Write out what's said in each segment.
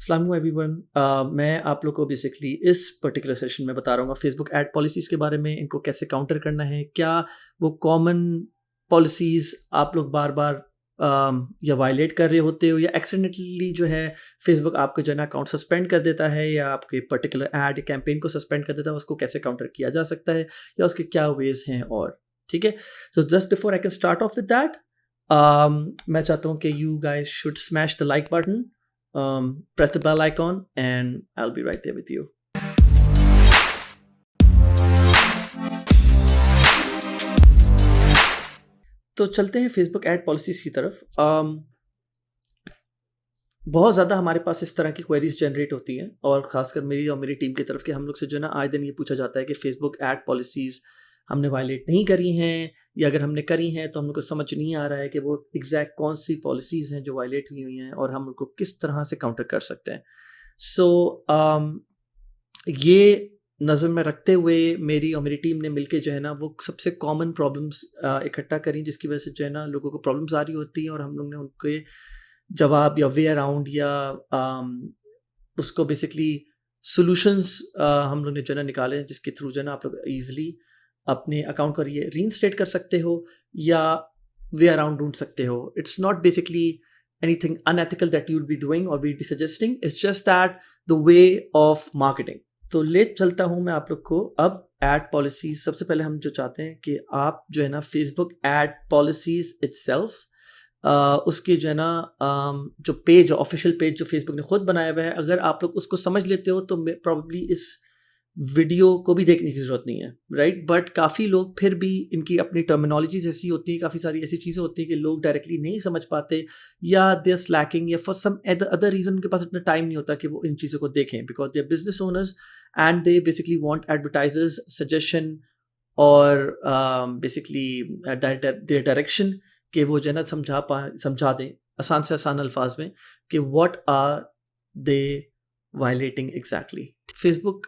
अस्सलाम एवरीवन। मैं आप लोग को बेसिकली इस पर्टिकुलर सेशन में बता रहा हूँ फेसबुक ऐड पॉलिसीज़ के बारे में, इनको कैसे काउंटर करना है, क्या वो कॉमन पॉलिसीज़ आप लोग बार बार या वायलेट कर रहे होते हो या एक्सीडेंटली जो है फेसबुक आपका जो है ना अकाउंट सस्पेंड कर देता है या आपके पर्टिकुलर ऐड कैंपेन को सस्पेंड कर देता है, उसको कैसे काउंटर किया जा सकता है या उसके क्या वेज हैं। और ठीक है, so just before I can start of with that, मैं चाहता हूँ कि you guys should smash the like button, press the bell icon and I'll be right there with you. तो चलते हैं फेसबुक ऐड पॉलिसीज की तरफ। बहुत ज़्यादा हमारे पास इस तरह की क्वेरीज जनरेट होती हैं और ख़ासकर मेरी और मेरी टीम की तरफ कि हम लोग से जो है ना आए दिन ये पूछा जाता है कि फेसबुक ऐड पॉलिसीज़ हमने वायलेट नहीं करी हैं, या अगर हमने करी हैं तो हम लोग को समझ नहीं आ रहा है कि वो एग्जैक्ट कौन सी पॉलिसीज़ हैं जो वायलेट हुई हुई हैं और हम उनको किस तरह से काउंटर कर सकते हैं। सो ये नज़र में रखते हुए मेरी और मेरी टीम ने मिलके जो है ना वो सबसे कॉमन प्रॉब्लम्स इकट्ठा करी, जिसकी वजह से जो है ना लोगों को प्रॉब्लम्स आ रही होती हैं और हम लोग ने उनके जवाब या वे अराउंड या उसको बेसिकली सॉल्यूशंस हम लोग ने जो है ना निकाले, जिसके थ्रू जो है ना आप लोग ईजिली अपने अकाउंट को रीइंस्टेट कर सकते हो या वे अराउंड ढूंढ सकते हो। It's not basically anything unethical that you will be doing और will be suggesting, it's just that the way of marketing. तो ले चलता हूँ मैं आप लोग को अब एड पॉलिसीज। सबसे पहले हम जो चाहते हैं कि आप जो है ना फेसबुक एड पॉलिसीज इटसेल्फ, उसके जो है ना जो पेज ऑफिशियल पेज जो फेसबुक ने खुद बनाया हुआ है, अगर आप लोग उसको समझ लेते हो तो प्रॉब्ली इस वीडियो को भी देखने की ज़रूरत नहीं है, राइट। बट काफ़ी लोग फिर भी इनकी अपनी टर्मिनोलॉजीज ऐसी होती हैं, काफ़ी सारी ऐसी चीज़ें होती हैं कि लोग डायरेक्टली नहीं समझ पाते या दे आर स्लैकिंग या फॉर सम अदर रीज़न उनके पास इतना टाइम नहीं होता कि वो इन चीज़ों को देखें, because they are business owners and they basically want advertisers suggestion और बेसिकली देयर डायरेक्शन कि वो जो है ना समझा दें आसान से आसान अल्फाज में कि what are they violating exactly. Facebook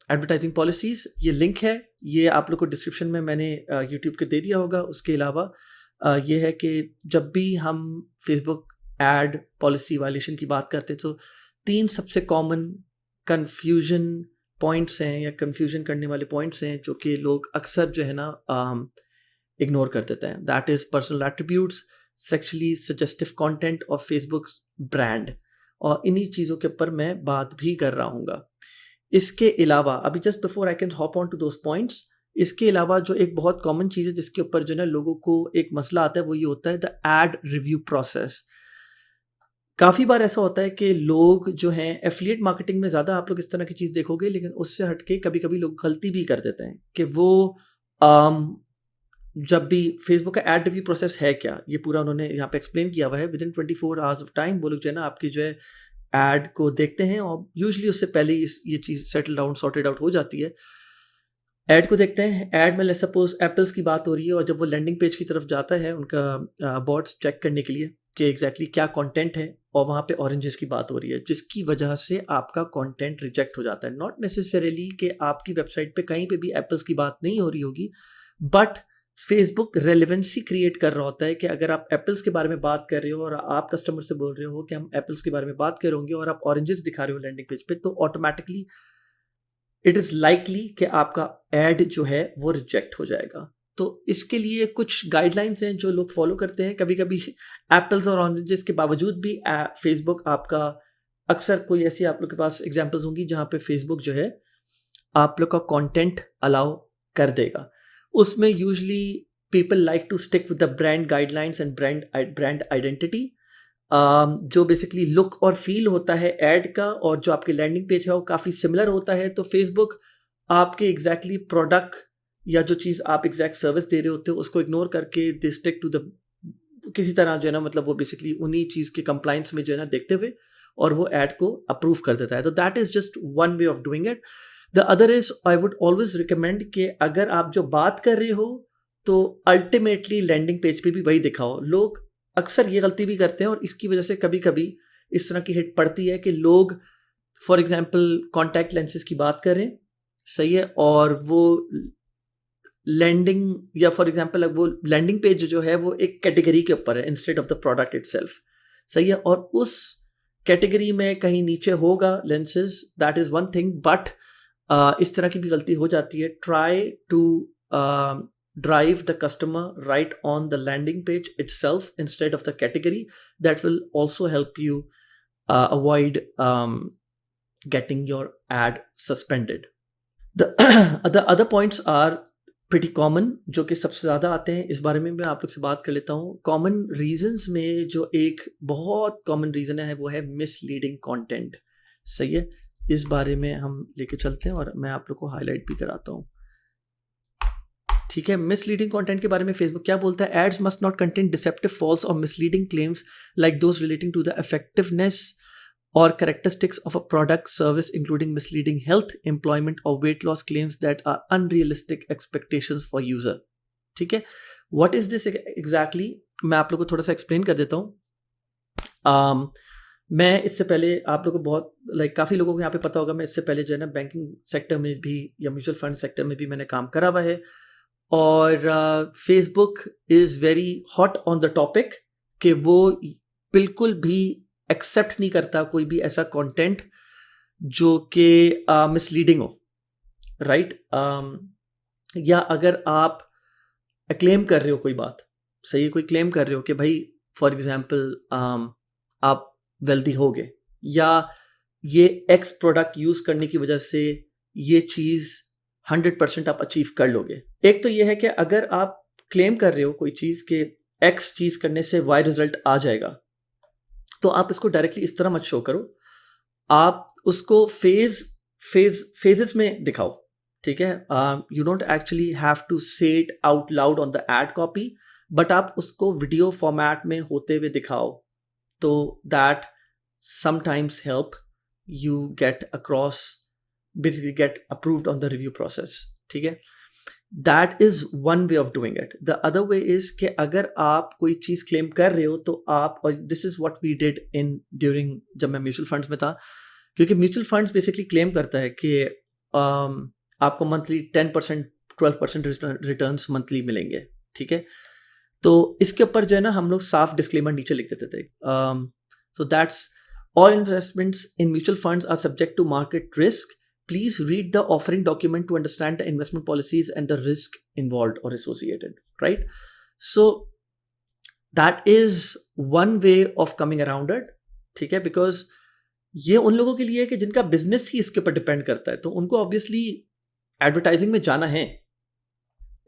advertising policies, ये लिंक है, ये आप लोग को डिस्क्रिप्शन में मैंने यूट्यूब के दे दिया होगा। उसके अलावा ये है कि जब भी हम फेसबुक एड पॉलिसी वायलेशन की बात करते हैं तो 3 सबसे कॉमन कन्फ्यूजन पॉइंट्स हैं या कन्फ्यूजन करने वाले पॉइंट्स हैं जो कि लोग अक्सर जो है ना इग्नोर कर देते हैं। That is personal attributes, sexually suggestive content और फेसबुक ब्रांड, और इन्हीं चीज़ों के ऊपर मैं बात भी कर रहा हूँगा। इसके अलावा अभी just before I can hop on to those points, इसके अलावा जो एक बहुत कॉमन चीज़ है जिसके ऊपर जो है ना लोगों को एक मसला आता है वो ये होता है द एड रिव्यू प्रोसेस। काफ़ी बार ऐसा होता है कि लोग जो हैं एफिलिएट मार्केटिंग में ज़्यादा आप लोग इस तरह की चीज़ देखोगे, लेकिन उससे हटके कभी कभी लोग गलती भी कर देते हैं कि वो जब भी फेसबुक का एड रिव्यू प्रोसेस है क्या, ये पूरा उन्होंने यहाँ पे एक्सप्लेन किया हुआ है। With in 24 hours of time वो लोग जो है ना आपकी जो है एड को देखते हैं और यूजुअली उससे पहले ये चीज़ सेटल डाउन सॉर्टेड आउट हो जाती है। ऐड को देखते हैं, ऐड में लेट्स सपोज एप्पल्स की बात हो रही है और जब वो लैंडिंग पेज की तरफ जाता है उनका बॉट्स चेक करने के लिए कि एग्जैक्टली क्या कंटेंट है, और वहाँ पे ऑरेंजेस की बात हो रही है, जिसकी वजह से आपका कंटेंट रिजेक्ट हो जाता है। नॉट नेसेसरीली कि आपकी वेबसाइट पे कहीं पे भी एप्पल्स की बात नहीं हो रही होगी, बट फेसबुक रेलेवेंसी क्रिएट कर रहा होता है कि अगर आप एप्पल्स के बारे में बात कर रहे हो और आप कस्टमर से बोल रहे हो कि हम एप्पल्स के बारे में बात करेंगे और आप ऑरेंजेस दिखा रहे हो लैंडिंग पेज पे, तो ऑटोमेटिकली इट इज़ लाइकली कि आपका एड जो है वो रिजेक्ट हो जाएगा। तो इसके लिए कुछ गाइडलाइंस हैं जो लोग फॉलो करते हैं। कभी कभी एप्पल्स और ऑरेंजेस के बावजूद भी फेसबुक आपका अक्सर कोई ऐसी आप लोग के पास एग्जाम्पल्स होंगी जहाँ पे फेसबुक जो है आप लोग का कंटेंट अलाउ कर देगा। उसमें usually people like to stick with the brand guidelines and brand identity. जो बेसिकली लुक और फील होता है ऐड का और जो आपके लैंडिंग पेज है वो काफ़ी सिमिलर होता है। तो फेसबुक आपके एग्जैक्टली प्रोडक्ट या जो चीज़ आप एग्जैक्ट सर्विस दे रहे होते हो उसको इग्नोर करके दे स्टिक टू द किसी तरह जो है ना, मतलब वो बेसिकली उन्हीं चीज़ के कंप्लाइंस में जो है ना देखते हुए और वो ऐड को अप्रूव कर देता है। तो that is just one way of doing it. The other is I would always recommend कि अगर आप जो बात कर रहे हो तो अल्टीमेटली लैंडिंग पेज पे भी वही दिखाओ। लोग अक्सर ये गलती भी करते हैं और इसकी वजह से कभी कभी इस तरह की हिट पड़ती है कि लोग फॉर एग्जांपल कॉन्टैक्ट लेंसेज की बात करें, सही है, और वो लैंडिंग या फॉर एग्जांपल वो लैंडिंग पेज जो है वो एक कैटेगरी के ऊपर है instead of the product itself, सही है, और उस कैटेगरी में कहीं नीचे होगा lenses, that is one thing, but इस तरह की भी गलती हो जाती है. Try to drive the customer right on the landing page itself instead of the category. That will also help you avoid getting your ad suspended. The other points are pretty common, जो कि सबसे ज़्यादा आते हैं. इस बारे में मैं आप लोग से बात कर लेता हूँ. कॉमन रीजंस में जो एक बहुत कॉमन रीज़न है वो है मिसलीडिंग कंटेंट. सही है, इस बारे में हम लेके चलते हैं और मैं आप लोग को हाईलाइट भी कराता हूँ. ठीक है, मिसलीडिंग कंटेंट के बारे में फेसबुक क्या बोलता है? Ads must not contain deceptive, false और misleading claims like those relating to the effectiveness or characteristics of a product, service, including misleading health, employment or weight loss claims that are unrealistic expectations for user. ठीक है, what is this exactly? मैं आप लोगों को थोड़ा सा explain कर देता हूँ. मैं इससे पहले आप लोगों को बहुत काफ़ी लोगों को यहाँ पे पता होगा, मैं इससे पहले जो है ना बैंकिंग सेक्टर में भी या म्यूचुअल फंड सेक्टर में भी मैंने काम करा हुआ है. और Facebook is very hot on the topic कि वो बिल्कुल भी एक्सेप्ट नहीं करता कोई भी ऐसा कंटेंट जो कि मिसलीडिंग हो, राइट? या अगर आप क्लेम कर रहे हो कोई बात, सही है, कोई क्लेम कर रहे हो कि भाई फॉर एग्जांपल आप वेल्दी हो गए या ये एक्स प्रोडक्ट यूज़ करने की वजह से ये चीज़ 100% आप अचीव कर लोगे. एक तो ये है कि अगर आप क्लेम कर रहे हो कोई चीज़ के एक्स चीज़ करने से वाई रिजल्ट आ जाएगा, तो आप इसको डायरेक्टली इस तरह मत शो करो, आप उसको फेजेस में दिखाओ. ठीक है, you don't actually have to say it out loud on the ad copy, but आप उसको वीडियो फॉर्मेट में होते हुए दिखाओ, तो that sometimes help you get across, basically get approved on the review process. ठीक है, that is one way of doing it. The other way is कि अगर आप कोई चीज़ क्लेम कर रहे हो तो आप, और this is what we did in during जब मैं म्यूचुअल फंड्स में था, क्योंकि म्यूचुअल फंड्स बेसिकली क्लेम करता है कि आपको मंथली 10% 12% रिटर्न्स मंथली मिलेंगे. ठीक है, तो इसके ऊपर जो है ना हम लोग साफ डिस्क्लेमर नीचे लिख देते थे. So that's all investments in mutual funds are subject to market risk. Please read the offering document to understand the investment policies and the risk involved or associated, right? So that is one way of coming around it. ठीक है, because ये उन लोगों के लिए है कि जिनका बिजनेस ही इसके ऊपर डिपेंड करता है, तो उनको ऑब्वियसली एडवर्टाइजिंग में जाना है.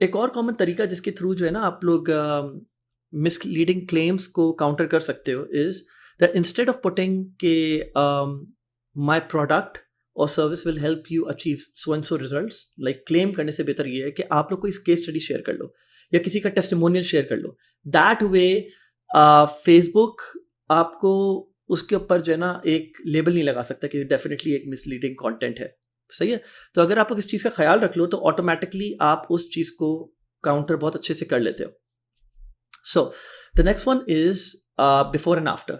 एक और कॉमन तरीका जिसके थ्रू जो है ना आप लोग मिसलीडिंग क्लेम्स को काउंटर कर सकते हो is that instead of putting के माई प्रोडक्ट और service will help you achieve so and so results, like claim करने से बेहतर ये है कि आप लोग कोई केस स्टडी शेयर कर लो या किसी का टेस्टिमोनियल शेयर कर लो. दैट वे फेसबुक आपको उसके ऊपर जो है ना एक लेबल नहीं लगा सकता कि डेफिनेटली एक मिसलीडिंग कंटेंट है. सही है, तो अगर आप लोग इस चीज़ का ख्याल रख लो तो ऑटोमेटिकली आप उस चीज़ को काउंटर बहुत अच्छे से कर लेते हो. So the next one is before and after,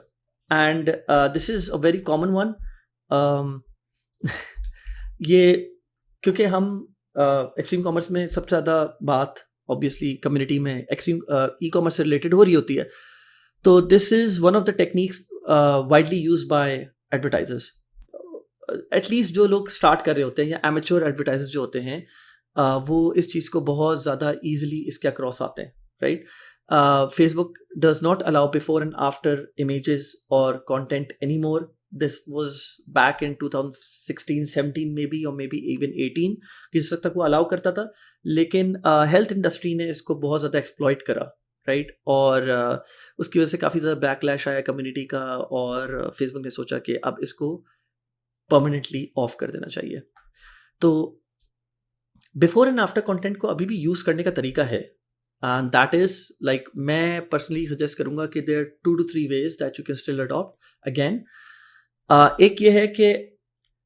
and this is a very common one. ये क्योंकि हम एक्सट्रीम कॉमर्स में सबसे ज़्यादा बात ऑब्वियसली कम्युनिटी में एक्सट्रीम ई कॉमर्स से रिलेटेड हो रही होती है, तो this is one of the techniques widely use by advertisers. At least जो लोग स्टार्ट कर रहे होते हैं या एमेच्योर एडवर्टाइजर्स जो होते हैं, वो इस चीज़ को बहुत ज़्यादा ईजिली इसके अक्रॉस आते हैं, right? Facebook does not allow before and after images और content any more. This was back in 2016, 17 maybe or maybe even 18 जिस तक वो अलाउ करता था, लेकिन हेल्थ इंडस्ट्री ने इसको बहुत ज़्यादा एक्सप्लॉइट करा, राइट? और उसकी वजह से काफ़ी ज़्यादा बैकलैश आया कम्युनिटी का, और फेसबुक ने सोचा कि अब इसको परमानेंटली ऑफ कर देना चाहिए. तो बिफोर एंड आफ्टर कंटेंट को अभी भी यूज़ करने का तरीका है, एंड दैट इज़ लाइक मैं पर्सनली सजेस्ट करूँगा कि there 2 to 3 ways that you can still adopt. Again एक ये है कि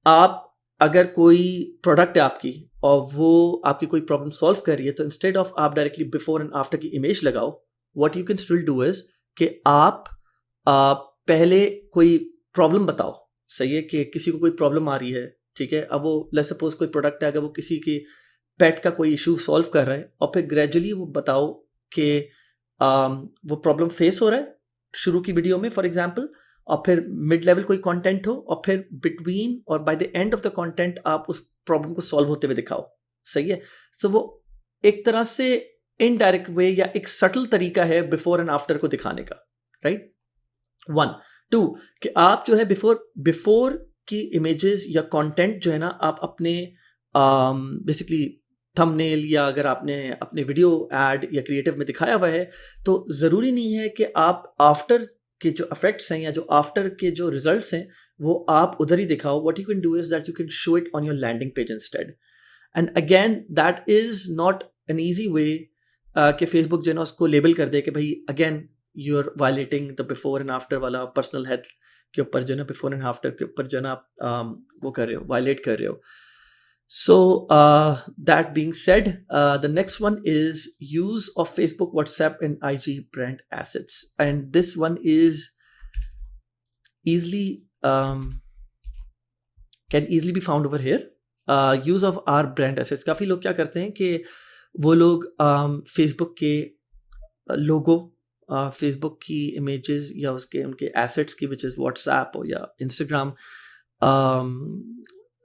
आप अगर कोई प्रोडक्ट है आपकी और वो आपकी कोई प्रॉब्लम सॉल्व कर रही है, तो इंस्टेड ऑफ आप डायरेक्टली बिफोर एंड आफ्टर की इमेज लगाओ, what you can still do is कि आप पहले कोई प्रॉब्लम बताओ. सही है, कि किसी को कोई प्रॉब्लम आ रही है, ठीक है, अब वो लेट्स सपोज कोई प्रोडक्ट है, अगर वो किसी की पेट का कोई इशू सॉल्व कर रहा है, और फिर ग्रेजुअली वो बताओ कि वो प्रॉब्लम फेस हो रहा है शुरू की वीडियो में फॉर एग्जाम्पल, और फिर मिड लेवल कोई कंटेंट हो, और फिर बिटवीन और by the end of the content आप उस प्रॉब्लम को सॉल्व होते हुए दिखाओ। सही है? सो वो एक तरह से इनडायरेक्ट वे या एक सटल तरीका है बिफोर एंड आफ्टर को दिखाने का, राइट? 1 2 कि आप जो है बिफोर बिफोर की इमेजेस या कंटेंट जो है ना, आप अपने बेसिकली थंबनेल या अगर आपने अपने वीडियो एड या क्रिएटिव में दिखाया हुआ है, तो ज़रूरी नहीं है कि आप आफ्टर के जो इफेक्ट्स हैं या जो आफ्टर के जो रिजल्ट्स हैं वो आप उधर ही दिखाओ। What you can do is that you can show it on your landing page instead. And again that is not an easy way कि फेसबुक जो है ना उसको लेबल कर दे कि भाई again you are violating the before and after वाला पर्सनल हेल्थ के ऊपर जो है ना, बिफोर एंड आफ्टर के ऊपर जो है ना आप वो कर रहे हो, वायलेट कर रहे हो। So that being said, the next one is use of Facebook, WhatsApp, and IG brand assets, and this one is easily can easily be found over here. Use of our brand assets. काफ़ी लोग क्या करते हैं कि वो लोग Facebook के लोगो, Facebook की इमेजेस या उसके उनके एसेट्स की, विच इज़ WhatsApp हो या Instagram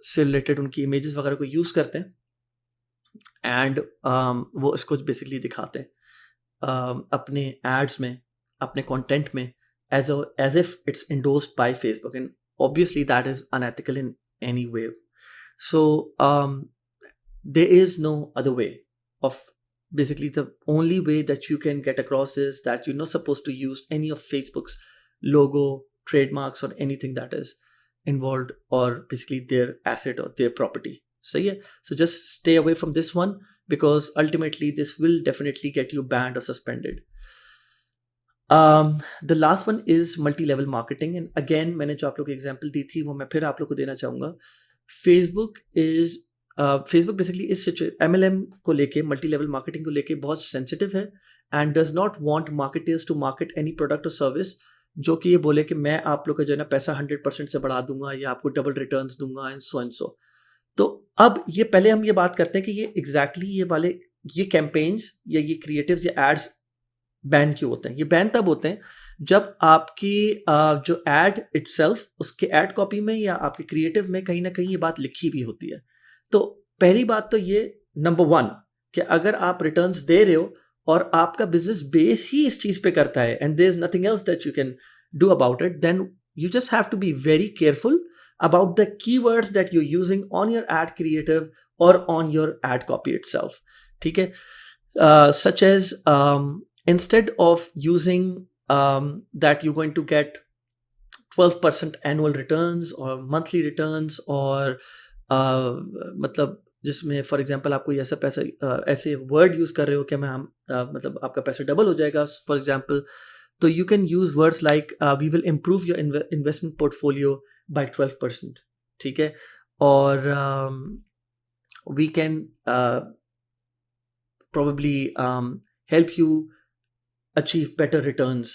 से रिलेटेड उनकी इमेजेस वगैरह को यूज़ करते हैं एंड वो इसको बेसिकली दिखाते हैं अपने एड्स में, अपने कंटेंट में as if it's endorsed by Facebook, and obviously that is unethical in any way. So there is no other way of basically the only way that you can get across is that you're not supposed to use any of Facebook's logo, trademarks, or anything that is involved or basically their asset or their property. So yeah, so just stay away from this one because ultimately this will definitely get you banned or suspended. The last one is multi-level marketing, and again मैंने जो आप लोग को example दी थी वो मैं फिर आप लोग को देना चाहूँगा। फेसबुक बेसिकली इस MLM को लेके, मल्टी लेवल मार्केटिंग को लेके बहुत सेंसिटिव है and does not want marketers to market any product और सर्विस जो कि ये बोले कि मैं आप लोग का जो है ना पैसा 100% से बढ़ा दूंगा या आपको डबल रिटर्न्स दूंगा एंड सो। तो अब ये पहले हम ये बात करते हैं कि ये एग्जैक्टली ये वाले ये कैंपेन्स या ये क्रिएटिव्स या एड्स बैन क्यों होते हैं। ये बैन तब होते हैं जब आपकी जो एड इटसेल्फ, उसके एड कॉपी में या आपके क्रिएटिव में कहीं ना कहीं ये बात लिखी भी होती है। तो पहली बात तो ये नंबर 1 कि अगर आप रिटर्न्स दे रहे हो और आपका बिजनेस बेस ही इस चीज पे करता है and there is nothing else that you can do about it, then you just have to be very careful about the keywords that you're using on your ad creative or on your ad copy itself. ठीक है? Such as instead of using that you're going to get 12% annual returns or monthly returns or मतलब जिसमें for example आप कोई ऐसा पैसा ऐसे word use कर रहे हो कि मैं हम मतलब आपका पैसा डबल हो जाएगा फॉर एग्जांपल, तो you can use words like we will improve your investment portfolio by 12%, ठीक है? और we can probably help you achieve better returns,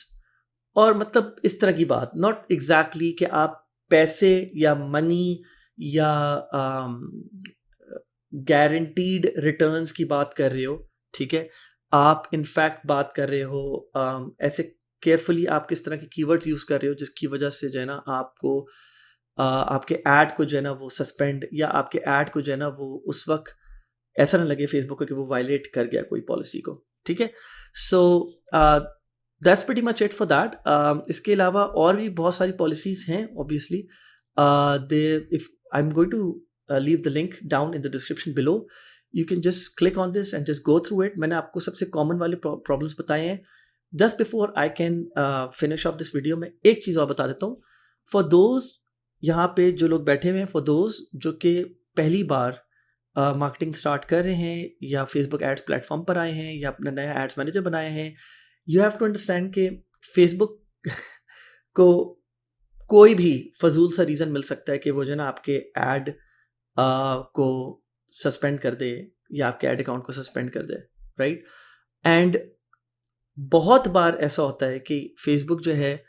और मतलब इस तरह की बात, not exactly कि आप पैसे या मनी या guaranteed returns की बात कर रहे हो, ठीक है? आप इनफैक्ट बात कर रहे हो ऐसे केयरफुली आप किस तरह के कीवर्ड्स यूज़ कर रहे हो जिसकी वजह से जो है ना आपको आपके ऐड को जो है ना वो सस्पेंड या आपके ऐड को जो है ना वो उस वक्त ऐसा ना लगे फेसबुक को कि वो वायलेट कर गया कोई पॉलिसी को, ठीक है? So that's pretty much it for that. इसके अलावा और भी बहुत सारी पॉलिसीज़ हैं obviously. They if I am going to leave the link down in the description below, you can just click on this and just go through it. मैंने आपको सबसे कॉमन वाले प्रॉब्लम्स बताए हैं। Just before I can finish off this video में एक चीज़ और बता देता हूँ फॉर दोज यहाँ पे जो लोग बैठे हुए हैं, फॉर दोज जो कि पहली बार मार्केटिंग स्टार्ट कर रहे हैं या फेसबुक एड्स प्लेटफॉर्म पर आए हैं या अपना नया एड्स मैनेजर बनाए हैं, यू हैव टू अंडरस्टैंड कि फेसबुक को कोई भी फजूल सा रीज़न मिल सकता है कि वो जो है ना आपके एड को सस्पेंड कर दे या आपके एड अकाउंट को सस्पेंड कर दे, राइट? एंड बहुत बार ऐसा होता है कि फेसबुक जो है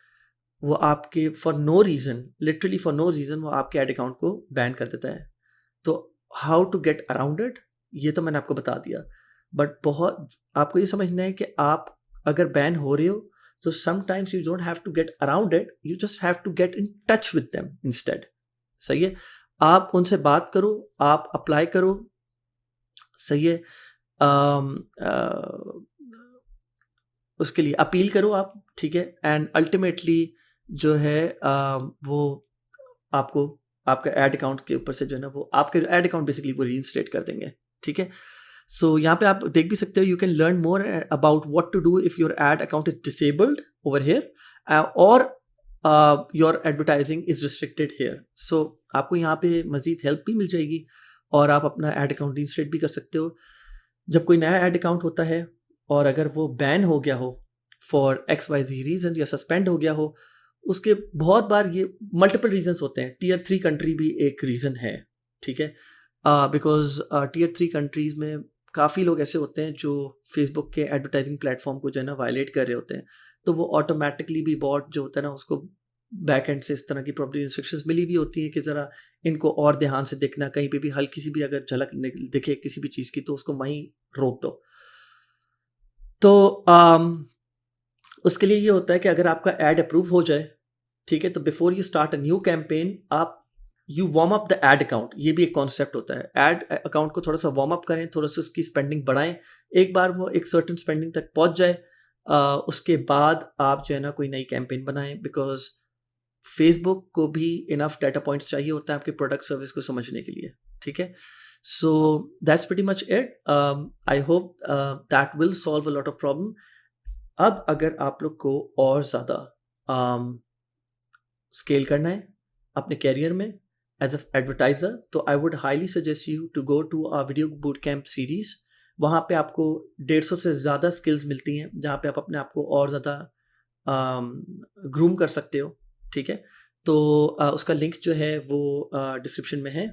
वो आपके for no reason, literally for no reason वो आपके एड अकाउंट को बैन कर देता है। तो how to get around it, ये तो मैंने आपको बता दिया, बट बहुत आपको ये समझना है कि आप अगर बैन हो रहे हो So sometimes you don't have to get around it, you just have to get in touch with them instead. सही है, आप उनसे बात करो, आप अप्लाई करो, सही है, उसके लिए अपील करो आप, ठीक है, एंड अल्टीमेटली जो है वो आपको आपका एड अकाउंट के ऊपर से जो है ना वो आपके एड अकाउंट बेसिकली वो रीइंस्टेट कर देंगे, ठीक है। सो यहाँ पे आप देख भी सकते हो, you can learn more about what to do if your ad account is disabled over here और your advertising is restricted here. So आपको यहाँ पे मजीद हेल्प भी मिल जाएगी और आप अपना एड अकाउंट रीइंस्टेट भी कर सकते हो। जब कोई नया एड अकाउंट होता है और अगर वो बैन हो गया हो फॉर XYZ रीजन या सस्पेंड हो गया हो, उसके बहुत बार ये मल्टीपल रीजंस होते हैं। Tier 3 कंट्री भी एक रीज़न है, ठीक है, बिकॉज Tier 3 कंट्रीज़ में काफ़ी लोग ऐसे होते हैं जो फेसबुक के एडवर्टाइजिंग प्लेटफॉर्म को जो है ना वायलेट कर रहे होते हैं, तो वो ऑटोमेटिकली भी बॉट जो होता है ना उसको बैक एंड से इस तरह की प्रॉपर्टी इंस्ट्रक्शंस मिली भी होती हैं कि ज़रा इनको और ध्यान से देखना, कहीं पे भी हल्की सी भी अगर झलक दिखे किसी भी चीज़ की तो उसको वहीं रोक दो। तो उसके लिए ये होता है कि अगर आपका एड अप्रूव हो जाए, ठीक है, तो before you start a new campaign आप you warm up the ad account. ये भी एक कॉन्सेप्ट होता है, एड अकाउंट को थोड़ा सा वार्म अप करें, थोड़ा सा उसकी स्पेंडिंग बढ़ाएं। एक बार वो एक सर्टेन स्पेंडिंग तक पहुंच जाए, उसके बाद आप जो है ना कोई नई कैंपेन बनाएं, बिकॉज फेसबुक को भी इनफ डाटा पॉइंट्स चाहिए होता है आपके प्रोडक्ट सर्विस को समझने के लिए, ठीक है। So that's pretty much it. I hope that will solve a lot of problem. अब अगर आप लोग को और ज़्यादा स्केल करना है अपने कैरियर में एज अ एडवर्टाइज़र, तो I would highly suggest you to go to a video boot camp series. वहाँ पे आपको 150 से ज़्यादा स्किल्स मिलती हैं जहाँ पे आप अपने आप को और ज़्यादा ग्रूम कर सकते हो, ठीक है। तो उसका लिंक जो है वो डिस्क्रिप्शन में है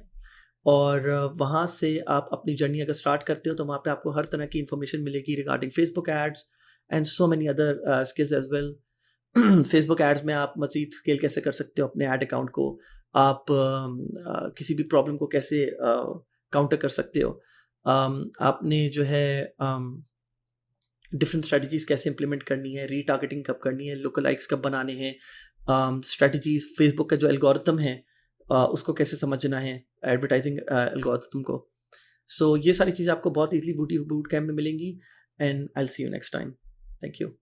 और वहाँ से आप अपनी जर्नी अगर स्टार्ट करते हो तो वहाँ पे आपको हर तरह की इन्फॉर्मेशन मिलेगी regarding Facebook ads and so many other skills as well. Facebook ads में आप मज़ीद स्केल कैसे कर सकते हो अपने एड अकाउंट को, आप किसी भी प्रॉब्लम को कैसे काउंटर कर सकते हो, आपने जो है डिफरेंट स्ट्रेटजीज कैसे इंप्लीमेंट करनी है, रीटारगेटिंग कब करनी है, लोकलाइक्स कब बनाने हैं, स्ट्रेटजीज फेसबुक का जो एल्गोरिथम है उसको कैसे समझना है, एडवर्टाइजिंग एल्गोरिथम को। सो ये सारी चीज़ें आपको बहुत ईजिली बूट कैम्प में मिलेंगी and I will see you next time. Thank you.